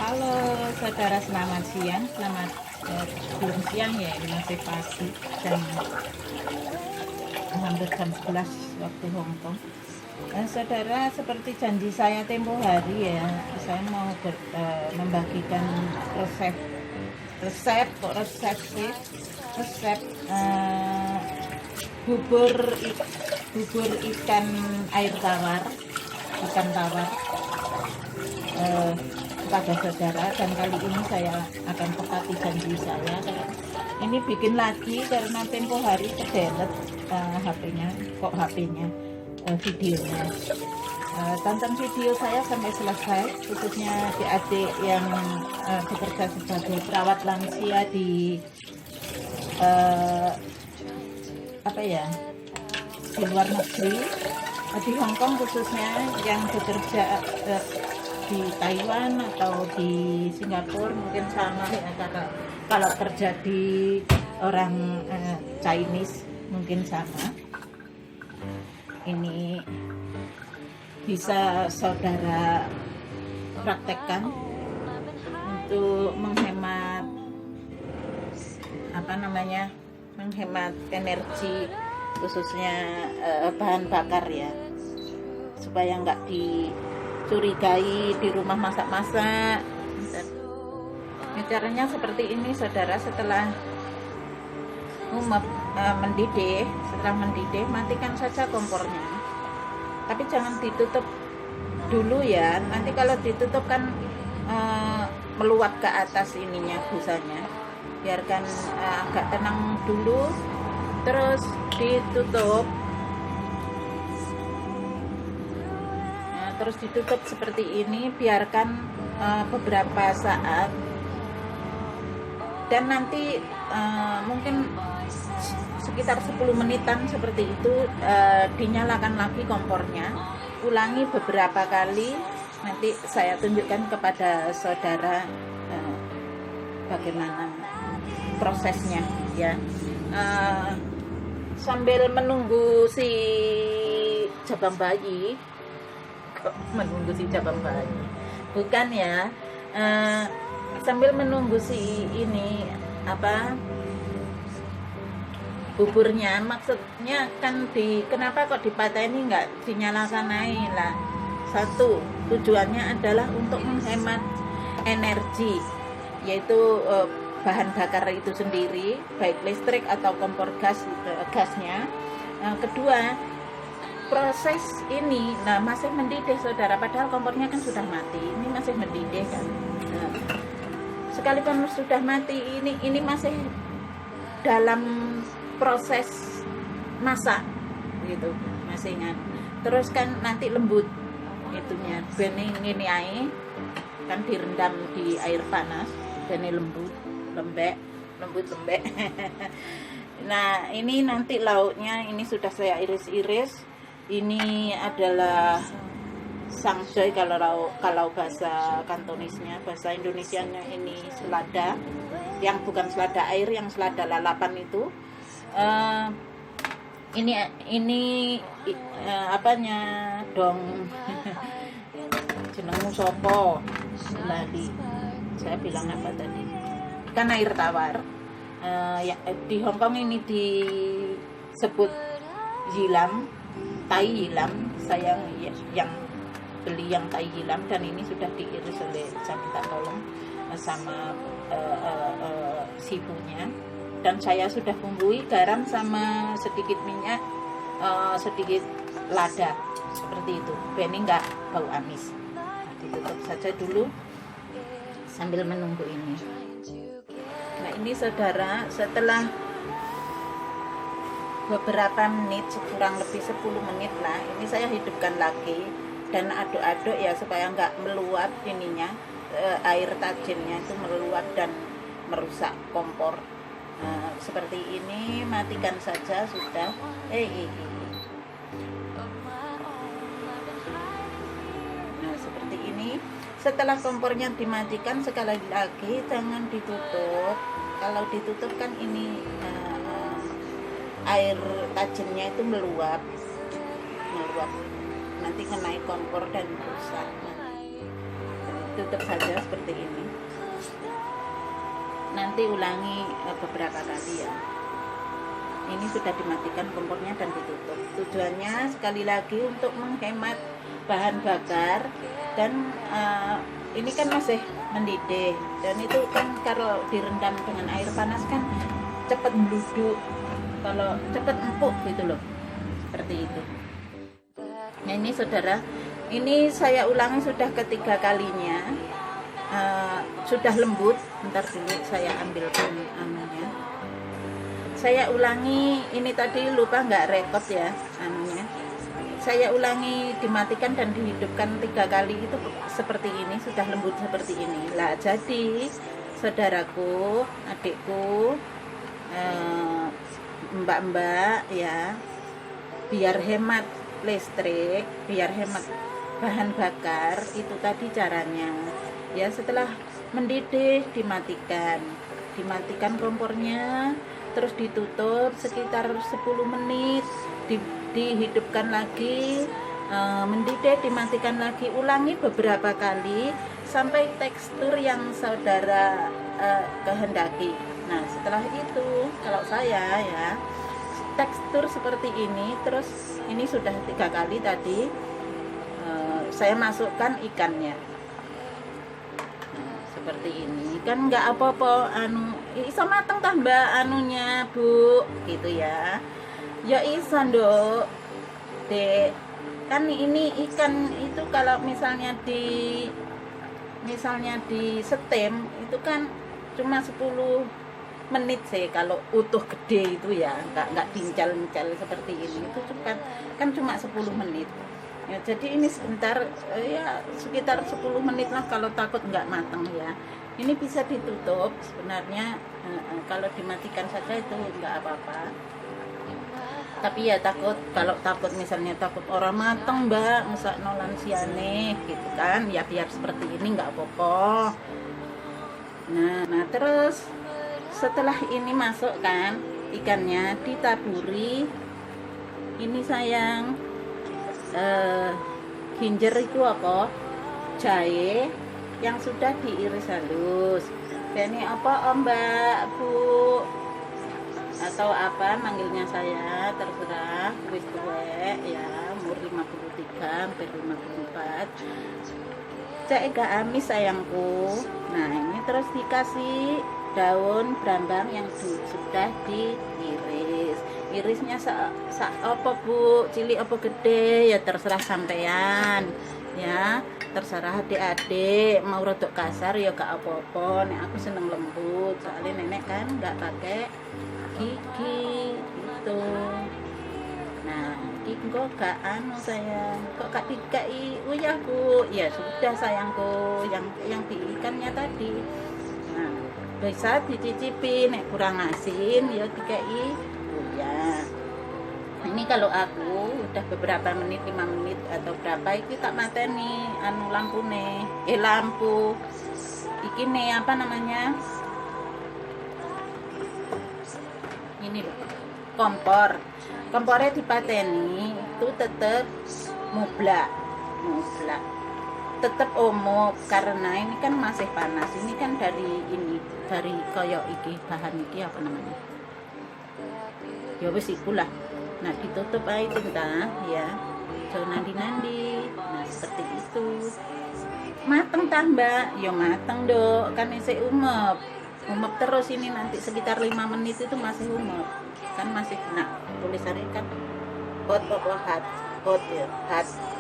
Halo saudara, selamat siang, selamat belum siang ya, ini masih pagi jam hampir jam 11 waktu Hongkong. Saudara, seperti janji saya tempo hari ya, saya mau membagikan resep bubur ikan air tawar, ikan tawar kepada saudara. Dan kali ini saya akan tepati janji saya. Ini bikin lagi karena tempo hari kedelet HP-nya videonya. Tonton video saya sampai selesai, khususnya adik-adik yang bekerja sebagai perawat lansia di di luar negeri, di Hongkong khususnya, yang bekerja di Taiwan atau di Singapura mungkin sama ya, kalau kerja di orang Chinese mungkin sama. Ini bisa saudara praktekkan untuk menghemat menghemat energi, khususnya bahan bakar ya, supaya nggak dicurigai di rumah masak-masak. Caranya seperti ini saudara. Setelah mendidih, matikan saja kompornya, tapi jangan ditutup dulu ya, nanti kalau ditutup kan meluap ke atas ininya, busanya. Biarkan agak tenang dulu, terus ditutup. Terus ditutup seperti ini, biarkan beberapa saat, dan nanti mungkin sekitar 10 menitan seperti itu, dinyalakan lagi kompornya, ulangi beberapa kali. Nanti saya tunjukkan kepada saudara bagaimana prosesnya ya. Sambil menunggu si jabang bayi, bukan ya, sambil menunggu si ini buburnya, maksudnya kan kenapa kok dipateni nggak dinyalakan aja lah. Satu, tujuannya adalah untuk menghemat energi, yaitu bahan bakar itu sendiri, baik listrik atau kompor gasnya. Kedua, proses ini masih mendidih saudara, padahal kompornya kan sudah mati, ini masih mendidih kan. Sekalipun sudah mati, ini masih dalam proses masak gitu, masih ingat. Terus kan nanti lembut itunya, bening ini air kan direndam di air panas, bening lembek. Nah, ini nanti lauknya ini sudah saya iris-iris. Ini adalah sangjoy kalau bahasa Kantonisnya. Bahasa Indonesianya ini selada, yang bukan selada air, yang selada lalapan itu. Ini apanya dong, jenengmu sopo lali, saya bilang apa tadi, ikan air tawar. Di Hongkong ini disebut yilam, tai yilam. Saya yang beli yang tai yilam, dan ini sudah diiris oleh, saya minta tolong sama sibunya, dan saya sudah bumbui garam sama sedikit minyak, sedikit lada, seperti itu, bening nggak bau amis. Ditutup saja dulu sambil menunggu ini. Nah, ini saudara, setelah beberapa menit, kurang lebih 10 menit lah, ini saya hidupkan lagi dan aduk-aduk ya, supaya nggak meluap ininya, air tajinnya itu meluap dan merusak kompor. Seperti ini, matikan saja sudah. Nah, seperti ini. Setelah kompornya dimatikan, sekali lagi jangan ditutup. Kalau ditutup kan ini air tajinnya itu meluap, nanti kenai kompor dan rusak. ditutup saja seperti ini. Nanti ulangi beberapa kali ya. Ini sudah dimatikan kompornya dan ditutup. Tujuannya sekali lagi untuk menghemat bahan bakar, dan ini kan masih mendidih, dan itu kan kalau direndam dengan air panas kan cepat meluduk, kalau cepat empuk gitu loh, seperti itu. Nah ini saudara, ini saya ulangi sudah ketiga kalinya. Sudah lembut. Bentar dulu saya ambilkan anunya. Saya ulangi, ini tadi lupa nggak rekod ya anunya. Saya ulangi, dimatikan dan dihidupkan 3 kali, itu seperti ini, sudah lembut seperti ini lah. Jadi saudaraku, adikku, mbak-mbak ya, biar hemat listrik, biar hemat bahan bakar, itu tadi caranya ya. Setelah mendidih dimatikan kompornya, terus ditutup sekitar 10 menit, dihidupkan lagi, mendidih, dimatikan lagi, ulangi beberapa kali sampai tekstur yang saudara kehendaki. Nah setelah itu, kalau saya ya, tekstur seperti ini, terus ini sudah 3 kali tadi, saya masukkan ikannya. Seperti ini kan nggak apa-apa, iso mateng tambah anunya bu, gitu ya. Ya iso nduk dek, kan ini ikan itu kalau misalnya di setem itu kan cuma 10 menit sih kalau utuh gede itu ya, nggak diincal-incal seperti ini, itu kan cuma 10 menit ya. Jadi ini sebentar ya, sekitar 10 menit lah kalau takut nggak matang ya. Ini bisa ditutup sebenarnya, kalau dimatikan saja itu nggak apa-apa. Tapi ya takut misalnya takut orang mateng mbak, masa nolan siane gitu kan ya, biar seperti ini nggak apa-apa. Nah terus setelah ini masuk kan ikannya, ditaburi ini sayang, ginger itu apa, jahe yang sudah diiris halus. Ini apa mbak bu, atau apa manggilnya saya terserah, wis tuwek ya, umur 53 hampir 54, jahe gak amis sayangku. Nah ini terus dikasih daun brambang yang sudah diiris. Irisnya apa bu, cilik apa gede ya terserah sampean ya, terserah adik-adik, mau rodok kasar ya gak apa-apa. Nek aku seneng lembut, soalnya nenek kan gak pakai gigi gitu. Nah ini kok gak sayang, kok gak dikai uyahku, ya sudah sayangku, yang di ikannya tadi. Nah bisa dicicipi, nek kurang asin ya dikai ya. Ini kalau aku udah beberapa menit, 5 menit atau berapa itu tak mateni lampu iki nih apa namanya, ini loh, kompornya dipateni itu tetap mublak, tetap omop, karena ini kan masih panas. Ini kan dari koyok iki, bahan iki apa namanya ya wis ikulah. Nah ditutup aja cinta ya, jangan nandi. Nah seperti itu. Mateng tambah ya, mateng dok, kan isi umep terus. Ini nanti sekitar 5 menit itu masih umep kan, masih. Nah tulisannya kan hot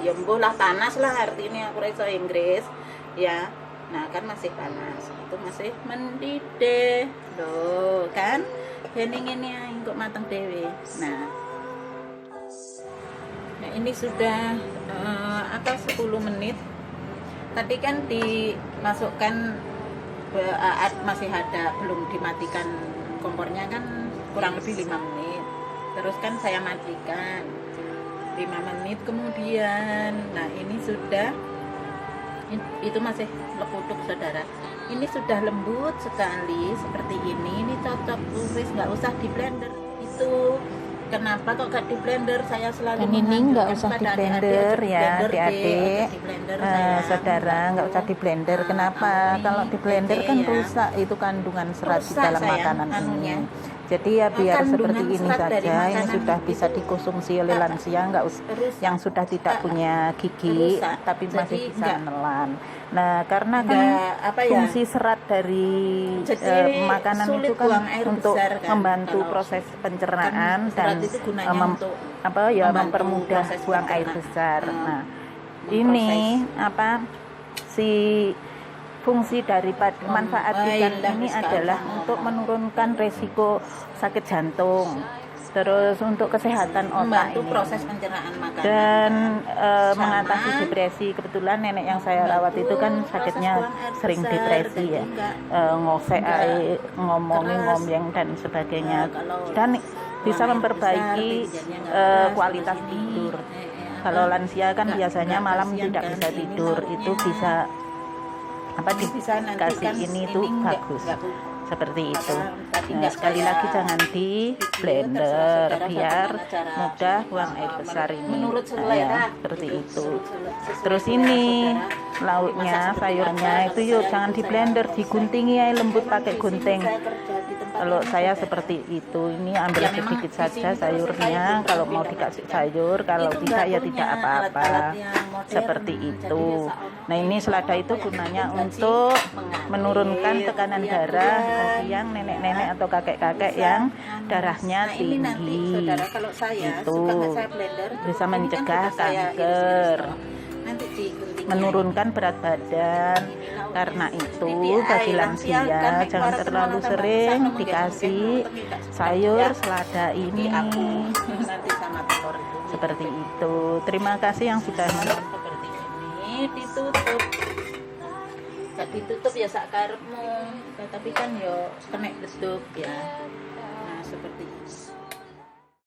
ya mbuh lah, panas lah artinya, aku iso Inggris ya. Nah kan masih panas, itu masih mendidih loh kan, ini kok mateng dewe. Nah ini sudah 10 menit. Tadi kan dimasukkan masih ada, belum dimatikan kompornya kan, kurang lebih 5 menit. Terus kan saya matikan 5 menit kemudian. Nah ini sudah, itu masih lekuduk saudara. Ini sudah lembut sekali seperti ini cocok tulis, nggak usah di blender itu. kenapa kok gak di blender? Saya selalu Dan ini nggak usah menganjurkan di pada blender adik-adik, ya, blender deh, adik-adik. di blender sayang. Saudara, nggak usah di blender. Kenapa? Ini Kalau di blender kan ya. rusak itu kandungan serat di Rusak, dalam sayang, makanan anunya. ini. Jadi ya biar Kandungan seperti ini serat dari saja. Ini makanan sudah bisa itu dikonsumsi oleh lansia, nggak rusak. yang sudah tidak punya gigi, Rusak. tapi masih Jadi bisa nggak- menelan. Nah, karena kan Nggak, apa ya, fungsi serat dari jadi makanan sulit itu kan buang air untuk besar kan, membantu kalau proses pencernaan kan dan serat itu gunanya untuk membantu mempermudah proses buang air pencernaan. besar. Nah, Memproses. ini si fungsi daripada manfaat ikan ini adalah untuk menurunkan resiko sakit jantung, terus untuk kesehatan otak membantu ini, proses pencernaan makanan dan Sama mengatasi depresi. Kebetulan nenek yang saya rawat itu kan membantu sakitnya proses buang air sering besar, depresi jadi ya, enggak ngomongin keras. ngomong dan sebagainya, Kalau dan bisa buang air memperbaiki besar, tingginya nggak keras, kualitas terus ini, tidur. kalau Kalau lansia kan nggak- biasanya nggak malam kasihan tidak kan, bisa ini tidur, itu lauknya. bisa bisa nanti dikasih kan ini tuh nggak- bagus nggak seperti itu. tadi Nah, nggak sekali saya lagi jangan di video, blender terserah saudara biar bagaimana cara mudah buang air besar ini. menurut Nah, selera ya, seperti gitu, itu. sesuai Terus selera ini saudara. lauknya, Dimasak seperti sayurnya apa, itu kalau yuk saya jangan di saya- blender, diguntingi ya lembut Memang pakai di sini gunting. saya kerja di tempat Kalau ini, saya saudara. seperti itu, ini ambil Ya, memang sedikit di saja sini terus sayurnya. saya Kalau mau bilang dikasih kan, sayur, kalau itu tidak ya nggak tidak punya apa-apa. alat-alat yang modern, Seperti jadi itu. biasa ono Nah, ini kayak selada gitu, itu yang gunanya penting untuk mengalir, menurunkan tekanan biar darah bulan. bagi yang nenek-nenek atau kakek-kakek yang darahnya Nah, ini nanti tinggi. saudara, kalau saya Itu suka nggak saya blender, bisa ini kan mencegah sudah saya kanker, iris-iris. Nanti digunting menurunkan berat badan. Karena itu bagi lansia jangan terlalu sering dikasih sayur selada ini. nanti sama telur itu Seperti itu. Terima kasih yang sudah menonton. seperti ini, ditutup. Gak ditutup ya sak karepmu, tapi kan yo kena deduk ya.